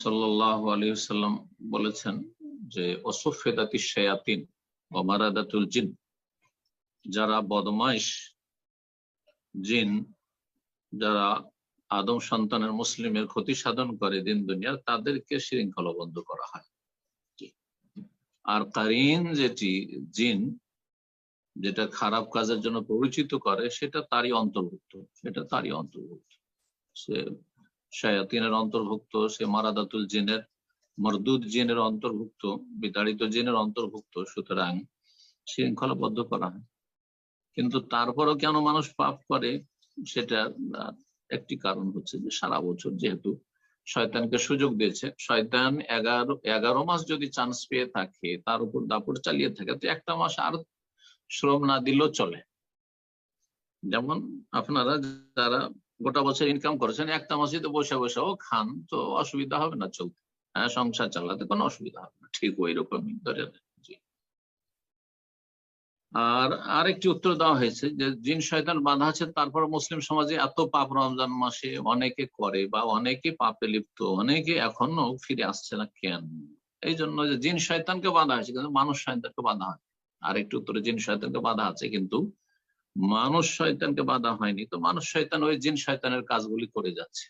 সাল্লাল্লাহু আলাইহি ওয়াসাল্লাম বলেছেন যে ওয়াসুফিদাতিশ শায়াতিন ওয়া মারাদাতুল জিন, যারা বদমাইশ জিন, যারা আদম সন্তানের মুসলিমের ক্ষতি সাধন করে দিন দুনিয়ার, তাদেরকে শৃঙ্খলাবদ্ধ করা হয়। আর কারিন যেটি জিন, যেটা খারাপ কাজের জন্য পরিচিত করে, সেটা তারই অন্তর্ভুক্ত, সে শায়াতিনের অন্তর্ভুক্ত, সে মারাদাতুল জিনের, মরদুদ জিনের অন্তর্ভুক্ত, বিতাড়িত জিনের অন্তর্ভুক্ত। সুতরাং শৃঙ্খলাবদ্ধ করা হয়। কিন্তু তারপরও কেন মানুষ পাপ করে, সেটা একটি কারণ হচ্ছে যে সারা বছর যেহেতু শয়তানকে সুযোগ দিয়েছে, শয়তান 11 মাস যদি চান্স পেয়ে থাকে, তার উপর দাপট চালিয়ে থাকে, তো একটা মাস আর শ্রম না দিলেও চলে। যেমন আপনারা যারা গোটা বছর ইনকাম করেছেন, একটা মাসে তো বসে বসেও খান, তো অসুবিধা হবে না চলতে, হ্যাঁ, সংসার চালাতে কোনো অসুবিধা হবে না। ঠিক ওই রকমই ধরে। আর আরেকটি উত্তর দেওয়া হয়েছে যে জিন শয়তান বাধা আছে, তারপর মুসলিম সমাজে এত পাপ রমজান মাসে অনেকে করে, বা অনেকে পাপে লিপ্ত, অনেকে এখনো ফিরে আসছে না কেন? এই জন্য যে জিন শয়তানকে বাধা হয়েছে, কিন্তু মানুষ শয়তানকে বাধা হয়। আরেকটি উত্তরে জিন শয়তানকে বাধা আছে, কিন্তু মানুষ শয়তানকে বাধা হয়নি। তো মানুষ শয়তান ওই জিন শয়তানের কাজগুলি করে যাচ্ছে।